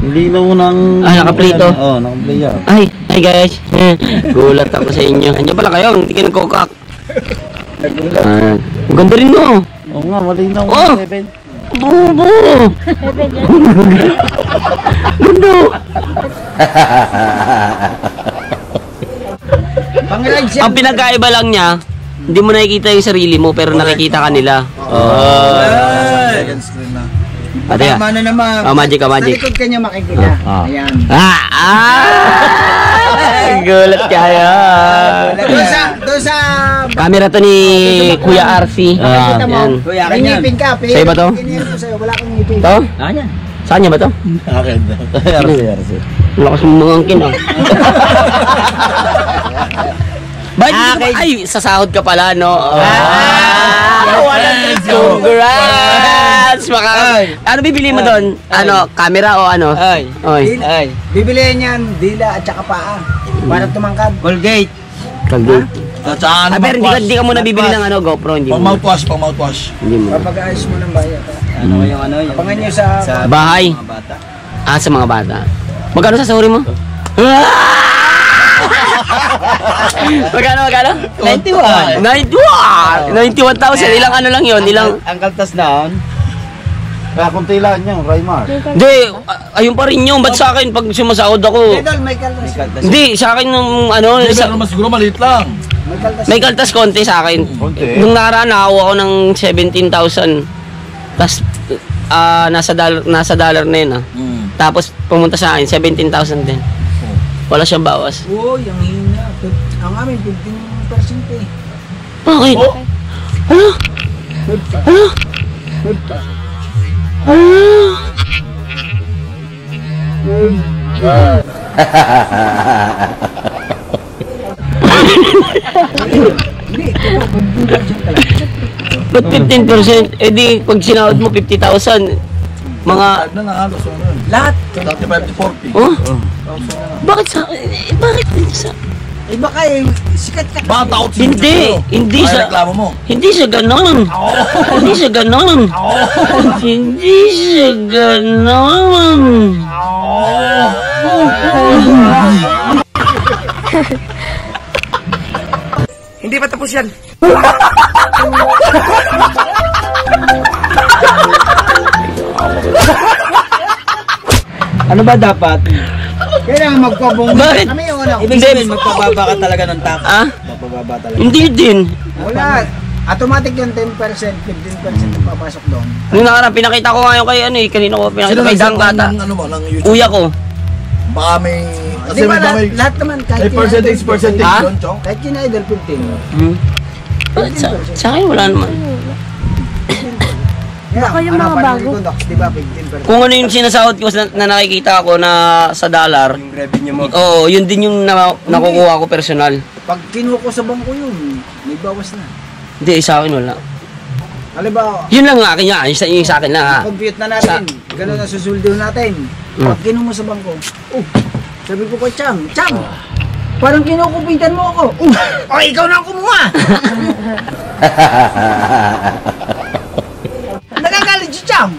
Linaw ng... nakaplito? Oo, nakaplay yan. Ay guys. Gulat ako sa inyo. Andiyan pala kayo, hindi ka nagkokak. Ang ganda rin mo. Oo nga, malinaw. Oh! Bubo! Gundo! Ang pinagkaiba lang niya, hindi mo nakikita yung sarili mo, pero nakikita ka nila. Second screen na. Ate ya. Ano naman? Magic. Sa likod kanya makikita. Ayan. Gulat kaya. Doon sa Camera to ni Kuya RC. makikita mo. Yan. Kuya, may ngipin ka. Sa'yo ba to? Sa'yo, wala kang ngipin. To? Saan niya ba to? Akin. RC. Lakas mong mga angkin ah. Ay, sa sahod ka pala, no? Congrats! Ano bibili mo doon? Ano, camera o ano? Oy. Bibilihan niyan, dila at saka paa. Para tumangkad. Colgate. Kagul. Pero hindi ka muna bibili ng ano, GoPro, hindi Pang mo. mouthwash. Hindi mo. Papag-ayos mo ng bayan. Yung Pangan niyo sa Bahay. mga bata. Sa mga bata. Magkano sa sorry mo? Magkano? 91. 91,000. Ilang ano lang yun? Ang kaltas down. Kaya kung tilaan niya, Raymar. Hindi, ayun pa rin yun. Ba't sa akin pag sumasahod ako? Idol, may kaltas. Hindi, sa akin nung ano, Pero mas siguro maliit lang. May kaltas. may kaltas konti sa akin. Konti. Nung nakaraan, nakakuha ko ng 17,000. Tapos, nasa dollar na yun ah. Tapos, pumunta sa akin, 17,000 din. Wala siyang bawas. Uy, ang hina. Ang amin, 15% eh. Bakit? Oh. Ba't 15%? Eh di, pag sinahod mo 50,000, mga... Na halos ano yun. Lahat. 35 to 40. Oh? Bakit sa... bakit sa... Eh baka eh, sikat ka. Baka takot si Hindi, hindi Ay, sa... reklamo mo. Hindi siya ganon. Hindi siya ganon. Hindi siya ganon. Hindi pa tapos yan. Ano ba dapat? Kailangan magpabong. Bakit? Kami yung ano. Ibig sabihin, magpababa ka talaga ng tax. Ah? Magpababa talaga. Hindi din. Wala. Automatic yung 10%, 15% ang papasok doon. Nung nakaraan, pinakita ko ngayon kay ano eh. Kanina ko pinakita kay Dang Kata. Ano mo, ng YouTube? Kuya ko. Baka may... Di ba lahat naman kahit May percentage Ah? doon, Chong? Kahit yun idol 15. Hmm? Sa akin wala naman. Baka yung mga bago. Di ba 15%? Kung ano yung sinasahod ko na nakikita ko na sa dollar, Yung revenue mo. oo, yun din yung nakukuha ko personal. Pag kinuha ko sa bangko yun, may bawas na. Hindi, sa akin wala. Halimbawa, Yun lang ang akin nga, yung sa akin lang ha. compute na natin, gano'n ang susuldo natin. Pag kinuha mo sa bangko, sabi ko kay Chang, parang kinukupitan mo ako. Ikaw na ang kumuha! Nagagalit si Chang.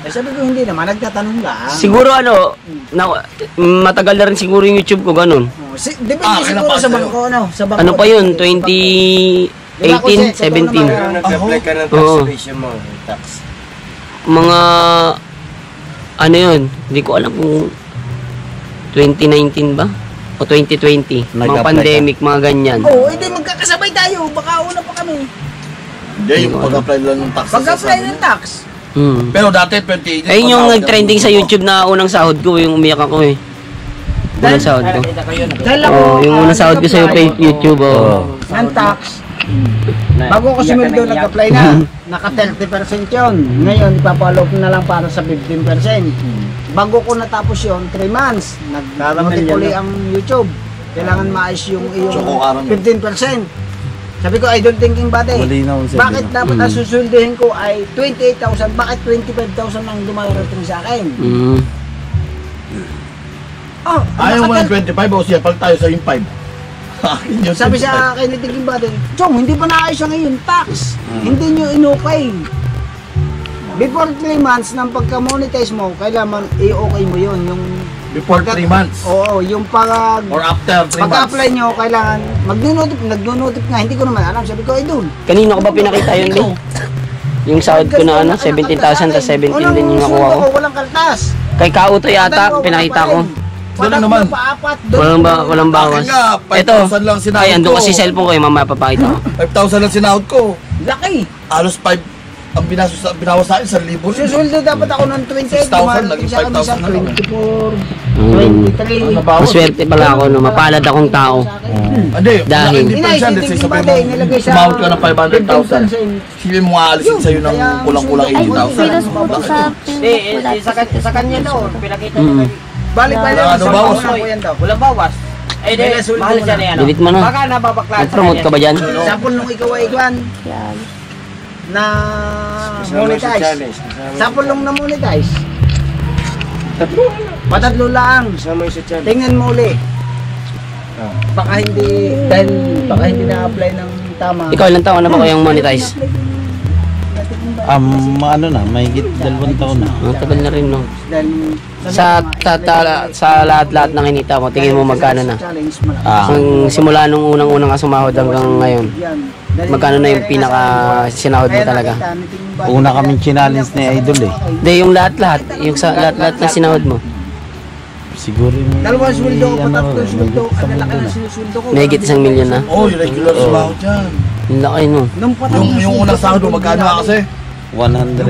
Sabi ko hindi naman, nagtatanong lang. Siguro ano, matagal na rin siguro yung YouTube ko, ganun. Depende siguro sa bangko, ano? Sa bangko. Ano pa yun, 2018, 17. Nag-apply ka ng taxation mo. Tax. Mga, ano yun, hindi ko alam kung 2019 ba? O 2020, mga Nag-apply pandemic, mga ganyan. Oo, hindi magkakasabay tayo. Baka una pa kami. Hindi, yung pag-apply lang ng tax. Pag-apply ng tax. Pero dati, 2018. Ayun yung nag-trending sa YouTube na unang sahod ko, yung umiyak ako eh. Unang sahod ko. Dahil ako, Yung unang sahod ko sa YouTube, ng tax. Bago ko sumildo, nag-apply na. Naka 30% yun. Ngayon, ipapalo ko na lang para sa 15%. Bago ko natapos yun, 3 months. Nag-multiply ang YouTube. Kailangan maayos yung 15%. Sabi ko, I don't thinking body. Malinaw siya, Bakit dapat ang susulduhin ko ay 28,000? Bakit 25,000 ang dumarating sa akin? Ayaw mo ng 25 o siya, pag tayo sa yung 5. Sabi sa akin ni Thinking Body, Chong, hindi pa naayos siya ngayon, tax. Hindi nyo inukay. Before 3 months ng pagka-monetize mo, kailangan i-okay mo yun. Yung Before 3 months. Oo, yung pag... Or after 3 months. Pag-apply nyo, kailangan nagdo-notif nga, hindi ko naman alam. Sabi ko, idol. Kanino ko ba pinakita yun, Lee? Yung sahod ko na ano, 17,000 tapos 17 din yung nakuha ko. Walang kaltas. Kay Kauto yata, pinakita ko. Doon lang naman. Walang bawas. Akin nga, Ito, 5,000 lang sinahod ay, ando ko. kasi cellphone ko, yung mamaya papakita ko. 5,000 lang sinahod ko. Laki. Halos 5 ang binawas sa akin, 1,000. Susuldo dapat ako ng 28. 6,000, naging 5,000 na lang. 24, 23. Maswerte pala ako, no? Mapalad akong tao. Hindi, Dahil- hindi pa siya. Let's say, sabi mo, sumahod ka ng 500,000. Sige mo aalisin sa'yo ng kulang-kulang 80,000. Sa kanya daw, pinakita Mm. niya. Balik pa Wala ano bawas. Walang bawas. Eh, di, mahal siya na yan. Delete mo na. Baka nababaklaan. Nag-promote ka ba dyan? Sample nung ikaw ay ikwan na monetize. Sample nung na-monetize. Patatlo lang. Tingnan mo uli. Baka hindi na-apply ng tama. Ikaw ilang taon na ba kayong monetize? Ano na, may 2 taon na. Ang tagal na rin, no? Dahil Sa lahat-lahat ng kinita mo, tingin mo magkano na? challenge mo na. Kung simula nung unang-unang ka sumahod hanggang ngayon, Yan. magkano na yung pinaka sinahod mo talaga? Una kaming challenge ni Idol eh. Hindi, yung lahat-lahat. Yung sa lahat-lahat na sinahod mo. Siguro yung... Dalawang sweldo ko, ano, tatlong sweldo. may Ang laki isang ng sinusweldo ko. Mahigit 1 milyon na. Oh, yung regular sumahod dyan. Yung laki, no? Nung Yung unang sahod mo, magkano nga kasi? 100...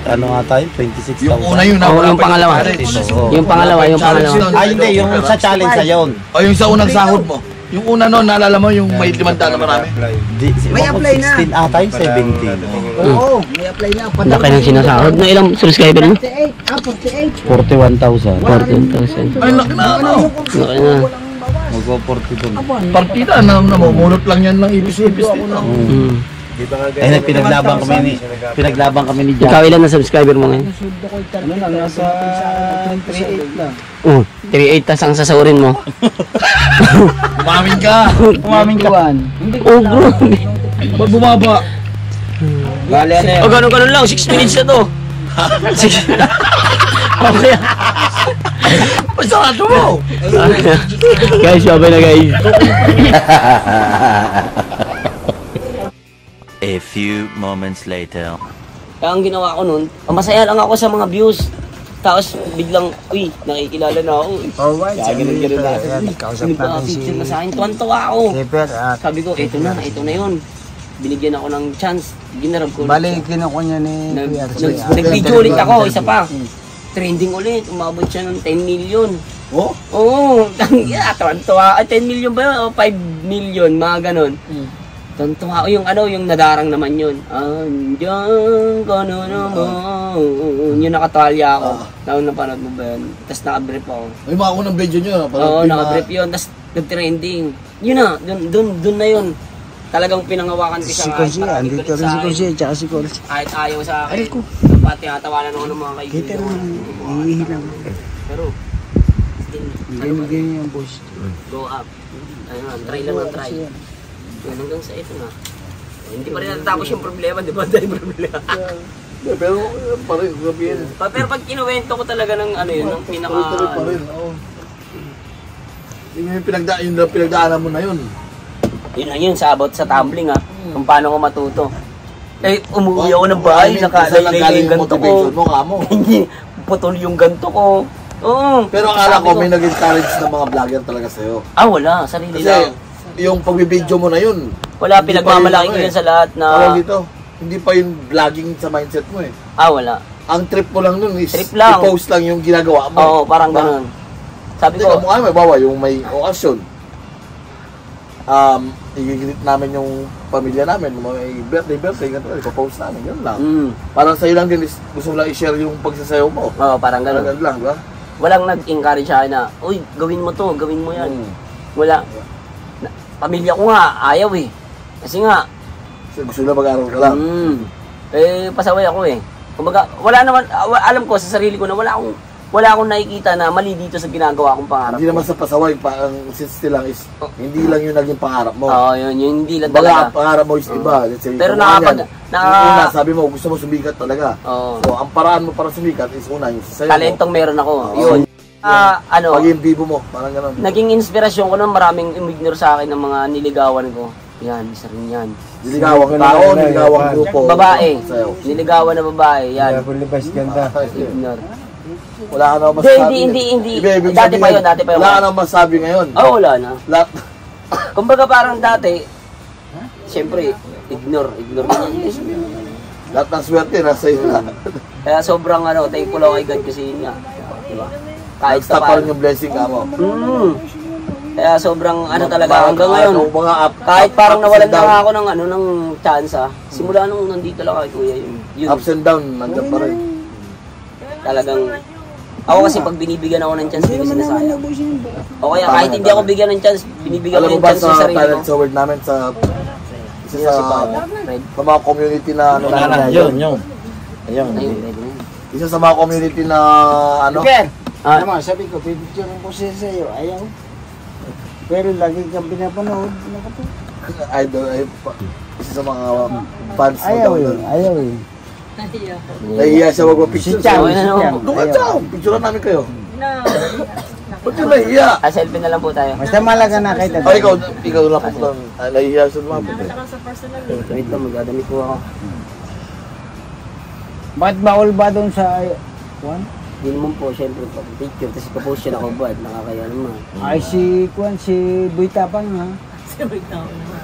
Ano nga tayo? 26,000. Yung una yun. Oo, yung pangalawa. Oo. Yung pangalawa. Hindi, yung sa challenge na yun. O yung sa unang sahod mo. Yung una nun, naalala mo yung may 500 na marami? May apply na. 16 ata yung 17. Oo, may apply na. Laki ng sinasahod. Na ilang subscriber mo? 48. 41,000. 14,000. Ay, laki na ano. Laki na. Magpo-42. Partida na namumulot lang yan ng ibis-ibis dito. Mm. Ay, pinaglaban kami ni Ikaw Jack. ilan na subscriber mo ngayon? Ano lang, nasa 38 lang. 3.8 tas ang sasahurin mo. Umamin ka. Umamin ka. Oh, grabe. Ba't bumaba? Bale, ano O, ganun lang. 6 minutes na to. Okay. Ay, sarado mo. Guys, sabay na guys. A few moments later. Kaya ang ginawa ko nun, masaya lang ako sa mga views. Tapos biglang, uy, nakikilala na ako. Alright, Kaya ganun na. kausap Sino ba natin si picture na sa akin? Tuwan-tuwa ako. Keper at Sabi ko, ito na yun. Binigyan ako ng chance. Ginarab ko. bali, kinuko niya ni Kuya Archie. Nag-video ulit ako, isa pa. Trending ulit, umabot siya ng 10 million. Oh? Oo, tuwan-tuwa. 10 million ba yun? O 5 million, mga ganon. Tuwan-tuwa ako, yung nadarang naman yun. Andiyan ka na naman. Yung nakatwalya ako. Taon na panood mo ba yun? Tapos nakabrief ako. Ay, mga unang video nyo. Oo, nakabrief yun. Tapos nag-trending. Yun na, dun na yun. Talagang pinangawakan ko siya. Si Kursi, andito rin si Kursi, tsaka si Kursi. Kahit ayaw sa akin. Ay, ko. Pati tinatawanan ako ng mga kaibigan. Kita naman, ihilang. Pero, still, Ganyan yung boss. go up. Ayun, try lang ng try. Yun, hanggang sa ito na. Hindi pa rin natatapos yung problema, di ba? Dahil problema. Pero, parin, sabihin. Pero pag kinuwento ko talaga ng ano yun, ng pinaka... Tuloy pa rin, oo. Yung pinagdaanan mo na yun. Yun sa about sa tumbling kung paano ko matuto. Eh, umuwi ako ng bahay, nakalalay yung ganto ko. motivation mo, kamo. Putol yung ganto ko. Oo. Pero akala ko may nag-encourage ng mga vlogger talaga sa'yo. Wala, sarili Kasi lang. yung pagbibideo mo na yun, Wala, hindi pinagmamalaki pa ko yun, yun sa lahat na... tawag dito, hindi pa yung vlogging sa mindset mo eh. Wala. Ang trip mo lang nun is Trip lang. i-post lang yung ginagawa mo. Oo, parang ganun. Sabi Hindi ko, ka mukha may bawa yung may okasyon. I-greet namin yung pamilya namin, may birthday, ganito, ipopost namin, gano'n lang. Parang sa'yo lang din, gusto mo lang i-share yung pagsasayaw mo. parang ganun. Ganun lang, ba? Walang nag-encourage sa akin na, uy, gawin mo to, gawin mo yan. Wala. Pamilya ko nga, ayaw eh. Kasi nga, Kasi gusto na mag-aaral ka lang. pasaway ako eh. Kumbaga, wala naman, alam ko sa sarili ko na wala akong wala akong nakikita na mali dito sa ginagawa kong pangarap. Hindi naman sa pasaway, ang insiste lang is, hindi lang yung naging pangarap mo. Oo, yun, hindi lang Baga, talaga. pangarap mo is iba. Let's say, Pero yung una, sabi mo, gusto mo sumikat talaga. Oo. So, ang paraan mo para sumikat is una, yung sasayo mo. Talentong meron ako. Oo. Yun. Ano, Paging bibo mo, parang gano'n. naging inspirasyon ko nun, maraming umignore sa akin ng mga niligawan ko. Yan, isa rin yan. Niligawan tao, niligawan grupo. Babae. Sayo. Niligawan na babae, yan. ganda. Ignore. Wala ka naman masasabi. Hindi. Ibig Dati pa yun, sabihin, dati pa yun. Wala ka naman masasabi ngayon. Oo, wala na. Lahat. Kumbaga parang dati, siyempre, ignore na yun. Lahat ng swerte nasa iyo na. Kaya sobrang thankful ako kay God kasi yun nga. Diba? Kahit Stop pa rin yung blessing ka mo. Kaya sobrang talaga hanggang ngayon. Mga up, Kahit parang ups nawalan and down. na ako ng chance. Simula nung nandito lang kay Kuya yun. Ups and down, nandiyan pa rin. Talagang ako kasi pag binibigyan ako ng chance, hindi ko sinasayang. O kaya kahit hindi ako bigyan ng chance, binibigyan Alam ko mo yung ba chance sa sa sarili talent ko. sa word namin sa isa Yun si sa Papa, Fred. mga community na Yun. Ayun. Ayun, Fred. isa sa mga community na Ken, Ah. naman, sabi ko, pipicture ko siya sa'yo, ayaw. Pero lagi kang pinapanood, idol ay isa sa mga fans mo ayaw daw eh, doon. ayaw eh. Nahihiya siya wag picture. Si Chang, Okay na si naman Chang. po. Doon ka ayaw. Chang, picturean namin kayo. Ba't yung nahihiya? Selfie na lang po tayo. Basta malaga na kita. Ay, ikaw lang po doon. Nahihiya siya lumapit eh. Wait lang, magdadamit po ako. Bakit bawal ba doon sa... Kuan? Hindi naman po, syempre po, picture, tapos ipapost siya ako ba, nakakaya naman. Ay si Kuan, si Boy Tapang ha. Si Baitaw naman.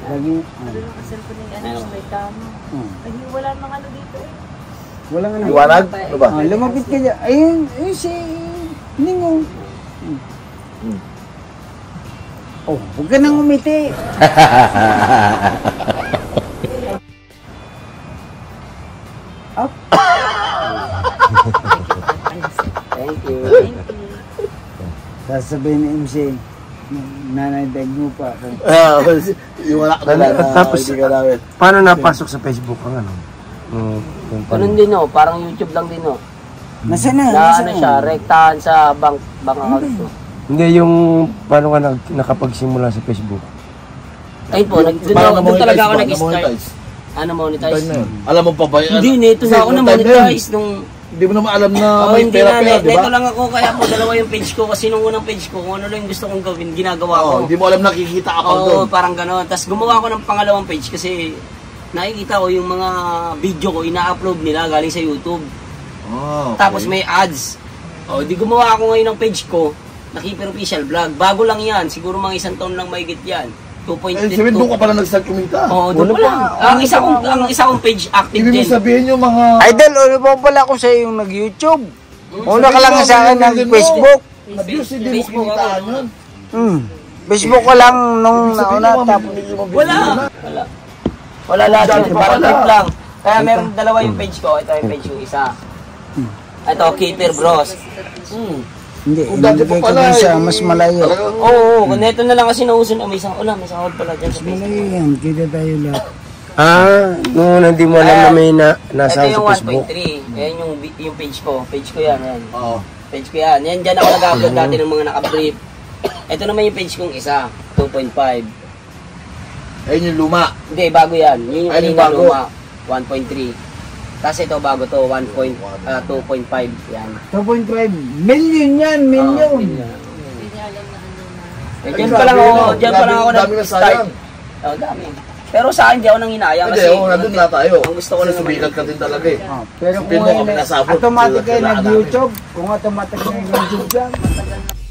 Lagi, Ano lang kasi po ni ano, si Baitaw mo. Ay, wala mga ano dito eh. wala nga na. Liwanag? Ano ba? Lumapit ka dyan. Ayun, si Ningong. Oh, huwag ka nang umiti. Thank you. Sasabihin ni MC, nanay dag mo pa. Yung wala ka na Tapos- kaibigan namin. Paano napasok sa Facebook ang ano? Yung Ganun din parang YouTube lang din Nasaan na? Na Nasaan ano siya, rektahan sa bank account ko. Hindi yung paano ka nakapagsimula sa Facebook. Ayun po, doon talaga ako nag-start. Ano monetize? Time na yun. Alam mo pa ba yan? Hindi, neto na ako na monetize nung... Hindi mo naman alam na Oh, may hindi pera-pera, na, di ba? neto lang ako, kaya po dalawa yung page ko. Kasi nung unang page ko, kung ano lang yung gusto kong gawin, ginagawa ko. Oo, hindi mo alam nakikita ako Oo, doon. parang gano'n. Tapos gumawa ko ng pangalawang page kasi nakikita ko yung mga video ko, ina-upload nila galing sa YouTube. Oh, okay. Tapos may ads. O, di gumawa ako ngayon ng page ko, Nakipir Official Vlog. Bago lang yan, siguro mga 1 taon lang mahigit yan. 2.2. Eh, sabihin doon ka pala nag-start kumita. Oo, doon pa lang. Ang isa kong page active Ibig mo din. sabihin yung mga... Idol, ano ba pala ako sa yung nag-YouTube? Una ka lang sa akin ng Facebook. Abuse, hindi mo Facebook kinitaan ako. yun. Facebook ko lang nung Sabihin nauna. mo, Tapos, Wala. Wala lahat yun. Parang tip lang. Kaya meron dalawa yung page ko. Ito yung page yung isa. Ito, Keeper Bros. hindi, Kung dati inilagay pa ko pala dun sa eh, mas malayo. talagang- Oo, kung neto na lang kasi nauso na may sahod pala dyan sa Facebook. Malayo yan, kita tayo lahat. Noon hindi mo alam na may nasa Ito sa yung Facebook. 1.3. Ayan yung page ko. Page ko yan. Oo. Page ko yan. Yan dyan ako nag-upload dati ng mga naka-brief. Ito naman yung page kong isa. 2.5. Ayun yung luma. Hindi, bago yan. Yun yung Ay, yung kanina bago. luma. 1.3. Tapos ito bago to. 2.5. Yan. 2.5 million yan, million. Hindi niya alam na ano na. Diyan pa lang ako. Diyan pa lang ako Dami na nag-start. sayang. Oh, dami. Pero sa akin, di ako nang hinayang Hindi, kasi. oo, nandun na tayo. Ang gusto ko lang naman. sumikat ka din talaga eh. Pero Sabihin kung mo kami nasabot, automatic kayo kailangan nag-YouTube, kung automatic kayo nag-YouTube yan, matagal na.